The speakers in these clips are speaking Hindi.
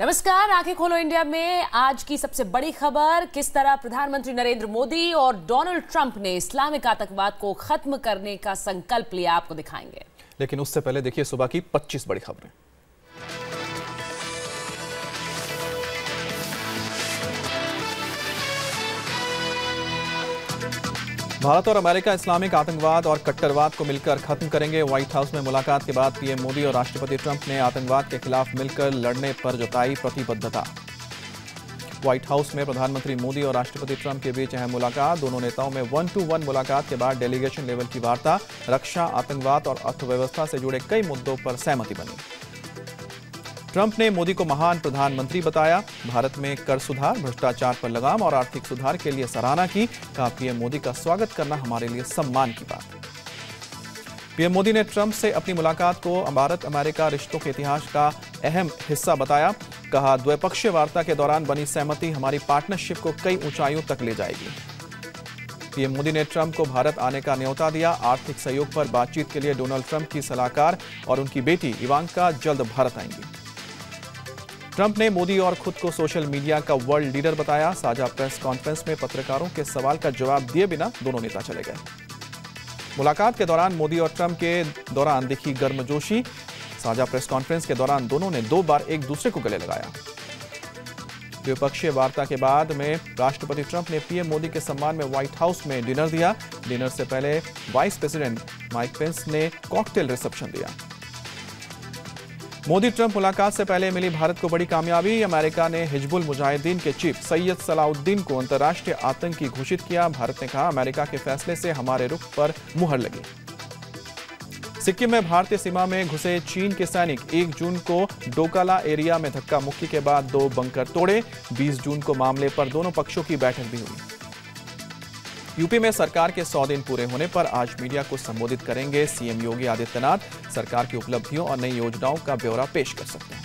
नमस्कार, आंखें खोलो इंडिया में आज की सबसे बड़ी खबर, किस तरह प्रधानमंत्री नरेंद्र मोदी और डोनाल्ड ट्रंप ने इस्लामिक आतंकवाद को खत्म करने का संकल्प लिया, आपको दिखाएंगे। लेकिन उससे पहले देखिए सुबह की 25 बड़ी खबरें। भारत और अमेरिका इस्लामिक आतंकवाद और कट्टरवाद को मिलकर खत्म करेंगे। व्हाइट हाउस में मुलाकात के बाद पीएम मोदी और राष्ट्रपति ट्रंप ने आतंकवाद के खिलाफ मिलकर लड़ने पर जताई प्रतिबद्धता। व्हाइट हाउस में प्रधानमंत्री मोदी और राष्ट्रपति ट्रंप के बीच अहम मुलाकात। दोनों नेताओं में 1-to-1 मुलाकात के बाद डेलीगेशन लेवल की वार्ता। रक्षा, आतंकवाद और अर्थव्यवस्था से जुड़े कई मुद्दों पर सहमति बनी। ट्रंप ने मोदी को महान प्रधानमंत्री बताया। भारत में कर सुधार, भ्रष्टाचार पर लगाम और आर्थिक सुधार के लिए सराहना की। कहा, पीएम मोदी का स्वागत करना हमारे लिए सम्मान की बात है। पीएम मोदी ने ट्रंप से अपनी मुलाकात को भारत अमेरिका रिश्तों के इतिहास का अहम हिस्सा बताया। कहा, द्विपक्षीय वार्ता के दौरान बनी सहमति हमारी पार्टनरशिप को कई ऊंचाइयों तक ले जाएगी। पीएम मोदी ने ट्रंप को भारत आने का न्योता दिया। आर्थिक सहयोग पर बातचीत के लिए डोनाल्ड ट्रंप की सलाहकार और उनकी बेटी इवांका जल्द भारत आएंगी। ट्रंप ने मोदी और खुद को सोशल मीडिया का वर्ल्ड लीडर बताया। साझा प्रेस कॉन्फ्रेंस में पत्रकारों के सवाल का जवाब दिए बिना दोनों नेता चले गए। मुलाकात के दौरान मोदी और ट्रंप के दौरान दिखी गर्मजोशी। साझा प्रेस कॉन्फ्रेंस के दौरान दोनों ने 2 बार एक दूसरे को गले लगाया। द्विपक्षीय वार्ता के बाद में राष्ट्रपति ट्रंप ने पीएम मोदी के सम्मान में व्हाइट हाउस में डिनर दिया। डिनर से पहले वाइस प्रेसिडेंट माइक पेंस ने कॉकटेल रिसेप्शन दिया। मोदी ट्रंप मुलाकात से पहले मिली भारत को बड़ी कामयाबी। अमेरिका ने हिजबुल मुजाहिदीन के चीफ सैयद सलाउद्दीन को अंतर्राष्ट्रीय आतंकी घोषित किया। भारत ने कहा, अमेरिका के फैसले से हमारे रुख पर मुहर लगी। सिक्किम में भारतीय सीमा में घुसे चीन के सैनिक 1 जून को डोकाला एरिया में धक्का मुक्की के बाद 2 बंकर तोड़े। 20 जून को मामले पर दोनों पक्षों की बैठक भी हुई। यूपी में सरकार के 100 दिन पूरे होने पर आज मीडिया को संबोधित करेंगे सीएम योगी आदित्यनाथ। सरकार की उपलब्धियों और नई योजनाओं का ब्यौरा पेश कर सकते हैं।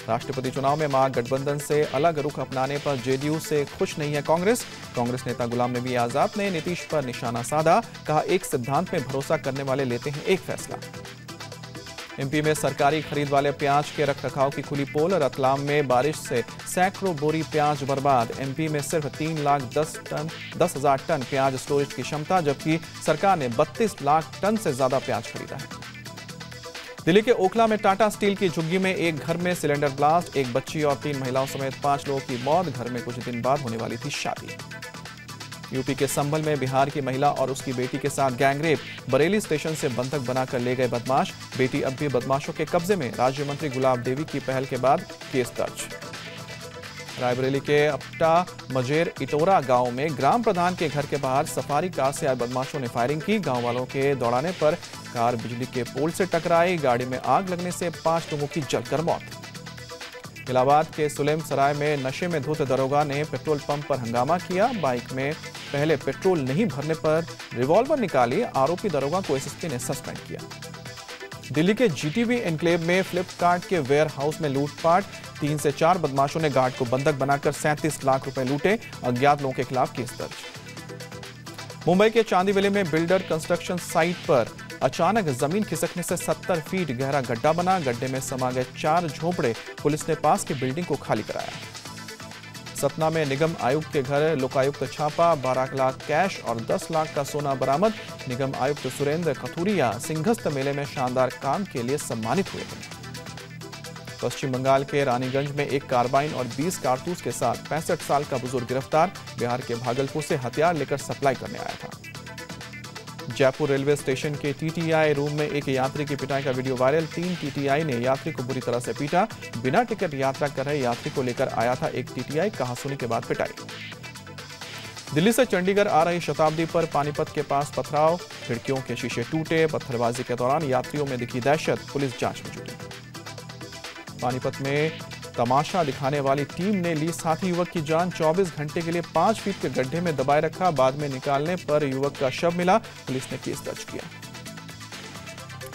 राष्ट्रपति चुनाव में महागठबंधन से अलग रुख अपनाने पर जेडीयू से खुश नहीं है कांग्रेस। कांग्रेस नेता गुलाम नबी आजाद ने नीतीश पर निशाना साधा। कहा, एक सिद्धांत में भरोसा करने वाले लेते हैं एक फैसला। एमपी में सरकारी खरीद वाले प्याज के रखरखाव की खुली पोल। रतलाम में बारिश से सैकड़ों बोरी प्याज बर्बाद। एमपी में सिर्फ 3,10,000 टन प्याज स्टोरेज की क्षमता, जबकि सरकार ने 32 लाख टन से ज्यादा प्याज खरीदा है। दिल्ली के ओखला में टाटा स्टील की झुग्गी में एक घर में सिलेंडर ब्लास्ट। एक बच्ची और 3 महिलाओं समेत 5 लोगों की मौत। घर में कुछ दिन बाद होने वाली थी शादी। यूपी के संभल में बिहार की महिला और उसकी बेटी के साथ गैंगरेप। बरेली स्टेशन से बंधक बनाकर ले गए बदमाश। बेटी अब भी बदमाशों के कब्जे में। राज्य मंत्री गुलाब देवी की पहल के बाद केस दर्ज। रायबरेली के अपटा मजेर इटोरा गांव में ग्राम प्रधान के घर के बाहर सफारी कार से आए बदमाशों ने फायरिंग की। गांव वालों के दौड़ाने पर कार बिजली के पोल से टकराई। गाड़ी में आग लगने से 5 लोगों की जलकर मौत। इलाहाबाद के सुलेम सराय में नशे में धुत दरोगा ने पेट्रोल पंप पर हंगामा किया। बाइक में पहले पेट्रोल नहीं भरने पर रिवॉल्वर निकाली। आरोपी दरोगा को एसएसपी ने सस्पेंड किया। दिल्ली के जीटीबी एनक्लेव में फ्लिपकार्ट के वेयर हाउस में लूटपाट। 3 से 4 बदमाशों ने गार्ड को बंधक बनाकर 37 लाख रुपए लूटे। अज्ञात लोगों के खिलाफ केस दर्ज। मुंबई के चांदीवली में बिल्डर कंस्ट्रक्शन साइट पर अचानक जमीन खिसकने से 70 फीट गहरा गड्ढा बना। गड्ढे में समा गए 4 झोपड़े। पुलिस ने पास की बिल्डिंग को खाली कराया। सतना में निगम आयुक्त के घर लोकायुक्त छापा। 12 लाख कैश और 10 लाख का सोना बरामद। निगम आयुक्त सुरेंद्र कथुरिया सिंहस्थ मेले में शानदार काम के लिए सम्मानित हुए थे। पश्चिम बंगाल के रानीगंज में एक कार्बाइन और 20 कारतूस के साथ 65 साल का बुजुर्ग गिरफ्तार। बिहार के भागलपुर से हथियार लेकर सप्लाई करने आया था। जयपुर रेलवे स्टेशन के टीटीआई रूम में एक यात्री की पिटाई का वीडियो वायरल। 3 टीटीआई ने यात्री को बुरी तरह से पीटा। बिना टिकट यात्रा कर रहे यात्री को लेकर आया था एक टीटीआई। कहासुनी के बाद पिटाई। दिल्ली से चंडीगढ़ आ रही शताब्दी पर पानीपत के पास पथराव। खिड़कियों के शीशे टूटे। पत्थरबाजी के दौरान यात्रियों में दिखी दहशत। पुलिस जांच में जुटी। पानीपत में तमाशा दिखाने वाली टीम ने ली साथी युवक की जान। 24 घंटे के लिए 5 फीट के गड्ढे में दबाए रखा। बाद में निकालने पर युवक का शव मिला। पुलिस ने केस दर्ज किया।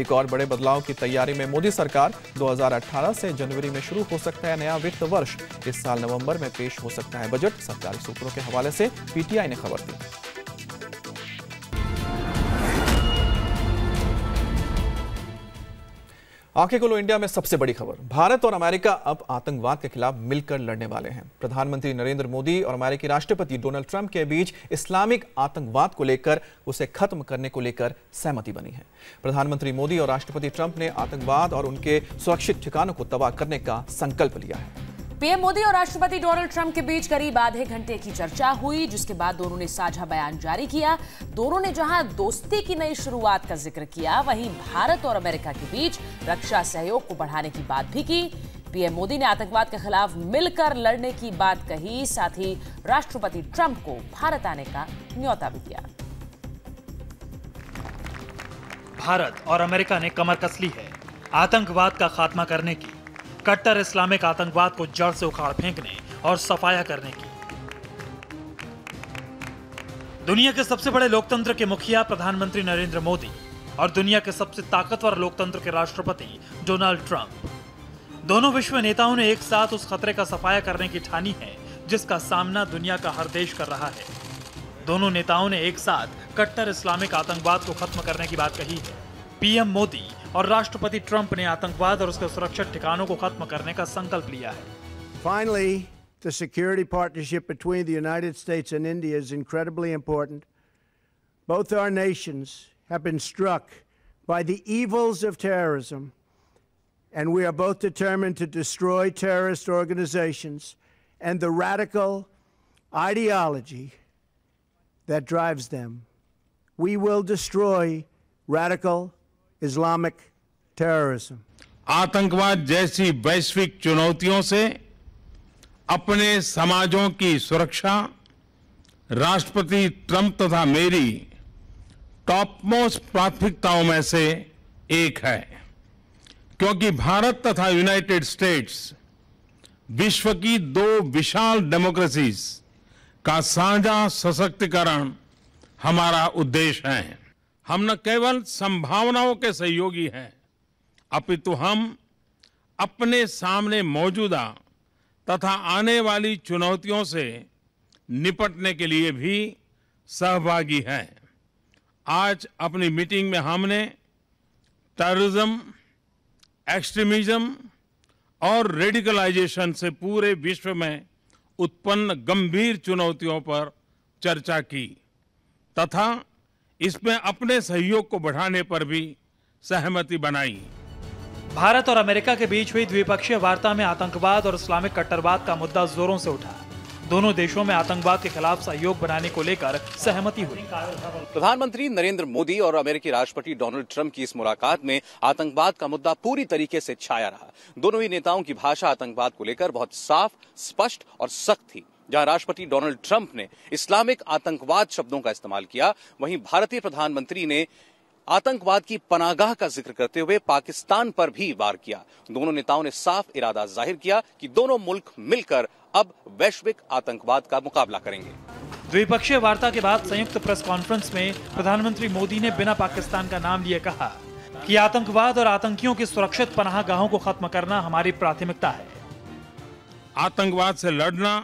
एक और बड़े बदलाव की तैयारी में मोदी सरकार। 2018 से जनवरी में शुरू हो सकता है नया वित्त वर्ष। इस साल नवंबर में पेश हो सकता है बजट। सरकारी सूत्रों के हवाले से पीटीआई ने खबर दी। आंखें खोलो इंडिया में सबसे बड़ी खबर। भारत और अमेरिका अब आतंकवाद के खिलाफ मिलकर लड़ने वाले हैं। प्रधानमंत्री नरेंद्र मोदी और अमेरिकी राष्ट्रपति डोनाल्ड ट्रंप के बीच इस्लामिक आतंकवाद को लेकर उसे खत्म करने को लेकर सहमति बनी है। प्रधानमंत्री मोदी और राष्ट्रपति ट्रंप ने आतंकवाद और उनके सुरक्षित ठिकानों को तबाह करने का संकल्प लिया है। पीएम मोदी और राष्ट्रपति डोनाल्ड ट्रंप के बीच करीब आधे घंटे की चर्चा हुई, जिसके बाद दोनों ने साझा बयान जारी किया। दोनों ने जहां दोस्ती की नई शुरुआत का जिक्र किया, वहीं भारत और अमेरिका के बीच रक्षा सहयोग को बढ़ाने की बात भी की। पीएम मोदी ने आतंकवाद के खिलाफ मिलकर लड़ने की बात कही, साथ ही राष्ट्रपति ट्रंप को भारत आने का न्योता भी दिया। भारत और अमेरिका ने कमर कस ली है आतंकवाद का खात्मा करने की, कट्टर इस्लामिक आतंकवाद को जड़ से उखाड़ फेंकने और सफाया करने की। दुनिया के सबसे बड़े लोकतंत्र के मुखिया प्रधानमंत्री नरेंद्र मोदी और दुनिया के सबसे ताकतवर लोकतंत्र के राष्ट्रपति डोनाल्ड ट्रंप, दोनों विश्व नेताओं ने एक साथ उस खतरे का सफाया करने की ठानी है जिसका सामना दुनिया का हर देश कर रहा है। दोनों नेताओं ने एक साथ कट्टर इस्लामिक आतंकवाद को खत्म करने की बात कही है। पीएम मोदी और राष्ट्रपति ट्रंप ने आतंकवाद और उसके सुरक्षित ठिकानों को खत्म करने का संकल्प लिया है। Finally, the security partnership between the United States and India is incredibly important. Both our nations have been struck by the evils of terrorism, and we are both determined to destroy terrorist organizations and the radical ideology that drives them. We will destroy radical Islamic terrorism. आतंकवाद जैसी वैश्विक चुनौतियों से अपने समाजों की सुरक्षा राष्ट्रपति ट्रंप तथा मेरी टॉप मोस्ट प्राथमिकताओं में से एक है, क्योंकि भारत तथा यूनाइटेड स्टेट्स विश्व की दो विशाल डेमोक्रेसीज का साझा सशक्तिकरण हमारा उद्देश्य है। हम न केवल संभावनाओं के सहयोगी हैं, अपितु हम अपने सामने मौजूदा तथा आने वाली चुनौतियों से निपटने के लिए भी सहभागी हैं। आज अपनी मीटिंग में हमने टेररिज्म, एक्सट्रीमिज्म और रेडिकलाइजेशन से पूरे विश्व में उत्पन्न गंभीर चुनौतियों पर चर्चा की तथा इसमें अपने सहयोग को बढ़ाने पर भी सहमति बनाई। भारत और अमेरिका के बीच हुई द्विपक्षीय वार्ता में आतंकवाद और इस्लामिक कट्टरवाद का मुद्दा जोरों से उठा। दोनों देशों में आतंकवाद के खिलाफ सहयोग बनाने को लेकर सहमति हुई। प्रधानमंत्री नरेंद्र मोदी और अमेरिकी राष्ट्रपति डोनाल्ड ट्रंप की इस मुलाकात में आतंकवाद का मुद्दा पूरी तरीके से छाया रहा। दोनों ही नेताओं की भाषा आतंकवाद को लेकर बहुत साफ, स्पष्ट और सख्त थी। जहां राष्ट्रपति डोनाल्ड ट्रंप ने इस्लामिक आतंकवाद शब्दों का इस्तेमाल किया, वहीं भारतीय प्रधानमंत्री ने आतंकवाद की पनाहगाह का जिक्र करते हुए पाकिस्तान पर भी वार किया। दोनों नेताओं ने साफ इरादा जाहिर किया कि दोनों मुल्क मिलकर अब वैश्विक आतंकवाद का मुकाबला करेंगे। द्विपक्षीय वार्ता के बाद संयुक्त प्रेस कॉन्फ्रेंस में प्रधानमंत्री मोदी ने बिना पाकिस्तान का नाम लिए कहा कि आतंकवाद और आतंकियों की सुरक्षित पनाहगाहों को खत्म करना हमारी प्राथमिकता है। आतंकवाद से लड़ना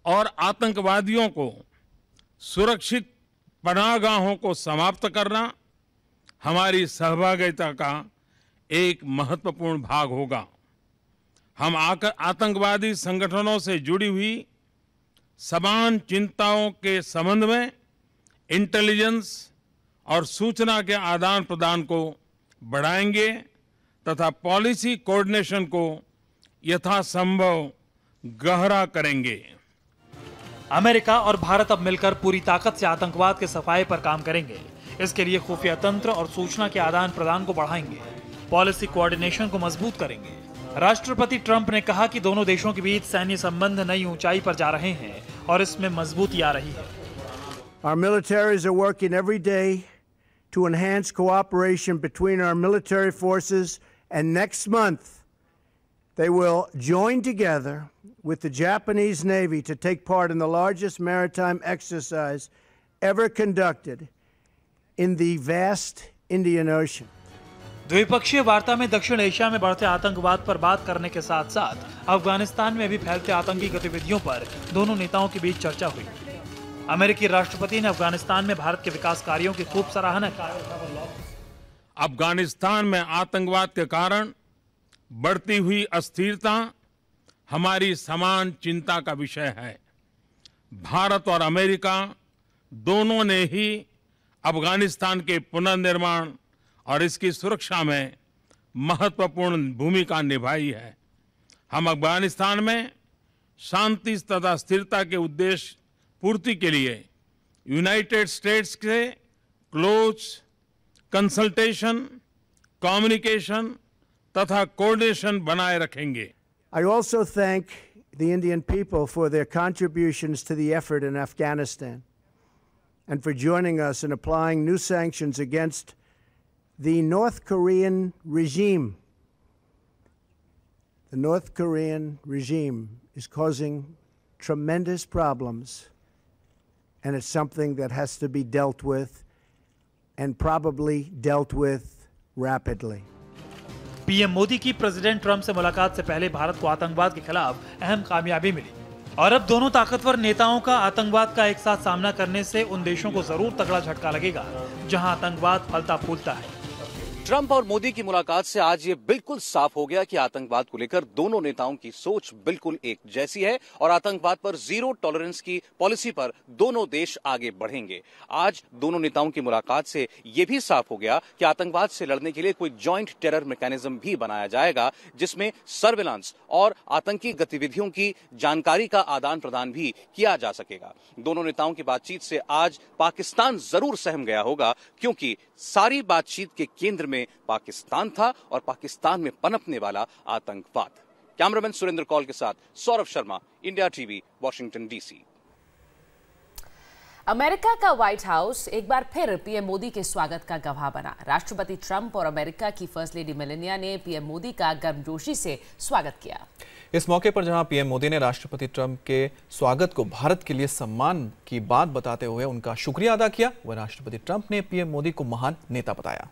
और आतंकवादियों को सुरक्षित पनाहगाहों को समाप्त करना हमारी सहभागिता का एक महत्वपूर्ण भाग होगा। हम आतंकवादी संगठनों से जुड़ी हुई समान चिंताओं के संबंध में इंटेलिजेंस और सूचना के आदान प्रदान को बढ़ाएंगे तथा पॉलिसी कोऑर्डिनेशन को यथासंभव गहरा करेंगे। अमेरिका और भारत अब मिलकर पूरी ताकत से आतंकवाद के सफाये पर काम करेंगे। इसके लिए खुफिया तंत्र और सूचना के आदान प्रदान को बढ़ाएंगे, पॉलिसी कोऑर्डिनेशन को मजबूत करेंगे। राष्ट्रपति ट्रंप ने कहा कि दोनों देशों के बीच सैन्य संबंध नई ऊंचाई पर जा रहे हैं और इसमें मजबूती आ रही है। Our militaries are working every day to enhance cooperation between our military forces, and next month they will join together with the Japanese Navy to take part in the largest maritime exercise ever conducted in the vast Indian Ocean. द्विपक्षीय वार्ता में दक्षिण एशिया में बढ़ते आतंकवाद पर बात करने के साथ साथ अफगानिस्तान में भी फैलते आतंकी गतिविधियों पर दोनों नेताओं के बीच चर्चा हुई। अमेरिकी राष्ट्रपति ने अफगानिस्तान में भारत के विकास कार्यों की खूब सराहना की। अफगानिस्तान में आतंकवाद के कारण बढ़ती हुई अस्थिरता हमारी समान चिंता का विषय है। भारत और अमेरिका दोनों ने ही अफगानिस्तान के पुनर्निर्माण और इसकी सुरक्षा में महत्वपूर्ण भूमिका निभाई है। हम अफगानिस्तान में शांति तथा स्थिरता के उद्देश्य पूर्ति के लिए यूनाइटेड स्टेट्स से क्लोज कंसल्टेशन, कम्युनिकेशन तथा कोऑर्डिनेशन बनाए रखेंगे। I also thank the Indian people for their contributions to the effort in Afghanistan and for joining us in applying new sanctions against the North Korean regime. The North Korean regime is causing tremendous problems, and it's something that has to be dealt with, and probably dealt with rapidly. PM Modi की प्रेसिडेंट ट्रंप से मुलाकात से पहले भारत को आतंकवाद के खिलाफ अहम कामयाबी मिली और अब दोनों ताकतवर नेताओं का आतंकवाद का एक साथ सामना करने से उन देशों को जरूर तगड़ा झटका लगेगा जहां आतंकवाद फलता फूलता है। ट्रंप और मोदी की मुलाकात से आज ये बिल्कुल साफ हो गया कि आतंकवाद को लेकर दोनों नेताओं की सोच बिल्कुल एक जैसी है और आतंकवाद पर जीरो टॉलरेंस की पॉलिसी पर दोनों देश आगे बढ़ेंगे। आज दोनों नेताओं की मुलाकात से ये भी साफ हो गया कि आतंकवाद से लड़ने के लिए कोई जॉइंट टेरर मैकेनिज्म भी बनाया जाएगा, जिसमें सर्विलांस और आतंकी गतिविधियों की जानकारी का आदान प्रदान भी किया जा सकेगा। दोनों नेताओं की बातचीत से आज पाकिस्तान जरूर सहम गया होगा, क्योंकि सारी बातचीत के केंद्र में पाकिस्तान था और पाकिस्तान में पनपने वाला आतंकवाद। कैमरामैन सुरेंद्र कौल के साथ Saurabh Sharma, India TV, Washington DC. America का व्हाइट हाउस एक बार फिर पीएम मोदी के स्वागत का गवाह बना। राष्ट्रपति ट्रंप और अमेरिका की फर्स्ट लेडी मेलानिया ने पीएम मोदी का गर्मजोशी से स्वागत किया। इस मौके पर जहां पीएम मोदी ने राष्ट्रपति ट्रंप के स्वागत को भारत के लिए सम्मान की बात बताते हुए उनका शुक्रिया अदा किया, वह राष्ट्रपति ट्रंप ने पीएम मोदी को महान नेता बताया।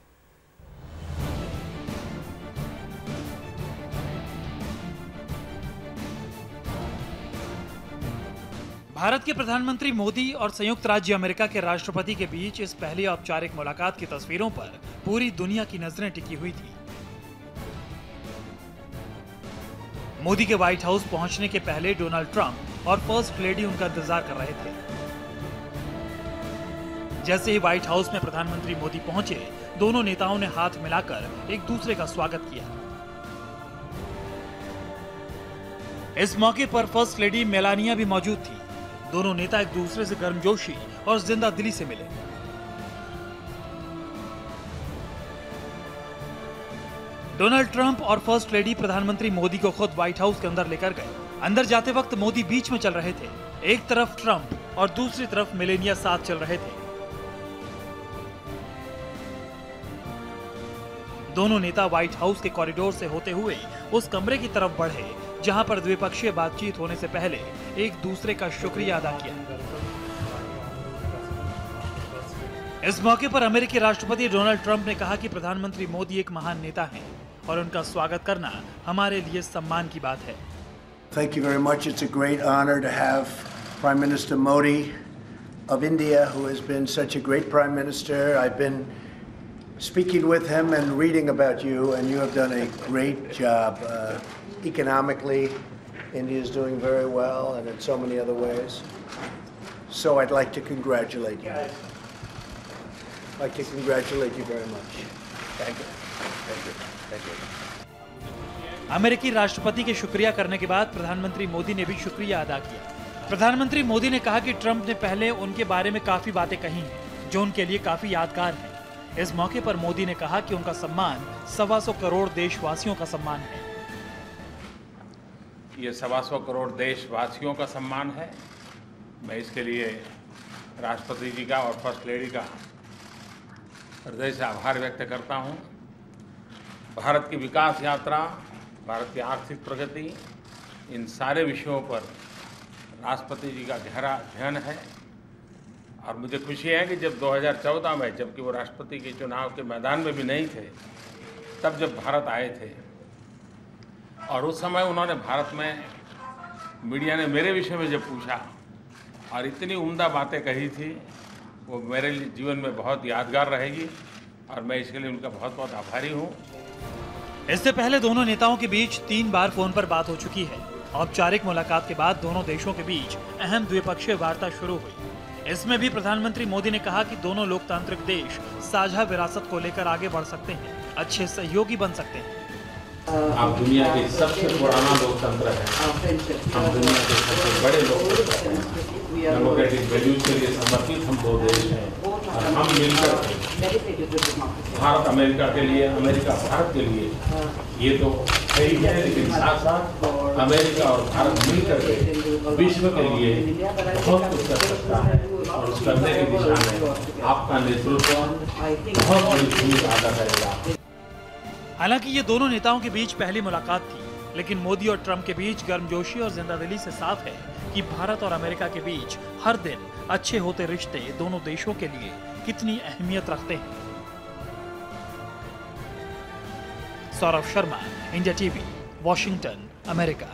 भारत के प्रधानमंत्री मोदी और संयुक्त राज्य अमेरिका के राष्ट्रपति के बीच इस पहली औपचारिक मुलाकात की तस्वीरों पर पूरी दुनिया की नजरें टिकी हुई थी। मोदी के व्हाइट हाउस पहुंचने के पहले डोनाल्ड ट्रंप और फर्स्ट लेडी उनका इंतजार कर रहे थे। जैसे ही व्हाइट हाउस में प्रधानमंत्री मोदी पहुंचे, दोनों नेताओं ने हाथ मिलाकर एक दूसरे का स्वागत किया। इस मौके पर फर्स्ट लेडी मेलानिया भी मौजूद थी। दोनों नेता एक दूसरे से गर्मजोशी और जिंदा दिली से मिले। डोनाल्ड ट्रंप और फर्स्ट लेडी प्रधानमंत्री मोदी को खुद व्हाइट हाउस के अंदर लेकर गए। अंदर जाते वक्त मोदी बीच में चल रहे थे। एक तरफ ट्रंप और दूसरी तरफ मेलानिया साथ चल रहे थे। दोनों नेता व्हाइट हाउस के कॉरिडोर से होते हुए उस कमरे की तरफ बढ़े जहां पर द्विपक्षीय बातचीत होने से पहले एक दूसरे का शुक्रिया अदा किया। इस मौके पर अमेरिकी राष्ट्रपति डोनाल्ड ट्रंप ने कहा कि प्रधानमंत्री मोदी एक महान नेता हैं और उनका स्वागत करना हमारे लिए सम्मान की बात है। Thank you very much. It's a great honor to have Prime Minister Modi of India, who has been such a great Prime Minister. I've been speaking with him and reading about you, and you have done a great job. Economically, India is doing very well, and in so many other ways. So I'd like to congratulate you. I'd like to congratulate you very much. Thank you. Thank you. Thank you. अमेरिकी राष्ट्रपति के शुक्रिया करने के बाद प्रधानमंत्री मोदी ने भी शुक्रिया अदा किया। प्रधानमंत्री मोदी ने कहा कि ट्रंप ने पहले उनके बारे में काफी बातें कही हैं, जो उनके लिए काफी यादगार हैं। इस मौके पर मोदी ने कहा कि उनका सम्मान 125 करोड़ देशवासियों का सम्मान है। ये 125 करोड़ देशवासियों का सम्मान है। मैं इसके लिए राष्ट्रपति जी का और फर्स्ट लेडी का हृदय से आभार व्यक्त करता हूं। भारत की विकास यात्रा, भारत की आर्थिक प्रगति, इन सारे विषयों पर राष्ट्रपति जी का गहरा अध्ययन है और मुझे खुशी है कि जब 2014 में, जबकि वो राष्ट्रपति के चुनाव के मैदान में भी नहीं थे, तब जब भारत आए थे और उस समय उन्होंने भारत में, मीडिया ने मेरे विषय में जब पूछा और इतनी उम्दा बातें कही थी, वो मेरे जीवन में बहुत यादगार रहेगी और मैं इसके लिए उनका बहुत बहुत आभारी हूँ। इससे पहले दोनों नेताओं के बीच 3 बार फोन पर बात हो चुकी है। औपचारिक मुलाकात के बाद दोनों देशों के बीच अहम द्विपक्षीय वार्ता शुरू हुई। इसमें भी प्रधानमंत्री मोदी ने कहा कि दोनों लोकतांत्रिक देश साझा विरासत को लेकर आगे बढ़ सकते हैं, अच्छे सहयोगी बन सकते हैं। आप दुनिया के सबसे पुराना लोकतंत्र है, हम दुनिया के सबसे बड़े लोकतंत्र हैं। डेमोक्रेटिक वैल्यूज के लिए समर्पित हम 2 देश हैं और हम मिलकर भारत अमेरिका के लिए, अमेरिका भारत के लिए, ये तो सही है, लेकिन साथ साथ अमेरिका और भारत मिलकर के विश्व के लिए बहुत कुछ कर सकता है और उस करने की दिशा में आपका नेतृत्व बहुत बड़ी भूमिका अदा करेगा। हालांकि ये दोनों नेताओं के बीच पहली मुलाकात थी, लेकिन मोदी और ट्रंप के बीच गर्मजोशी और जिंदादिली से साफ है कि भारत और अमेरिका के बीच हर दिन अच्छे होते रिश्ते दोनों देशों के लिए कितनी अहमियत रखते हैं। Saurabh Sharma, India TV, Washington, America.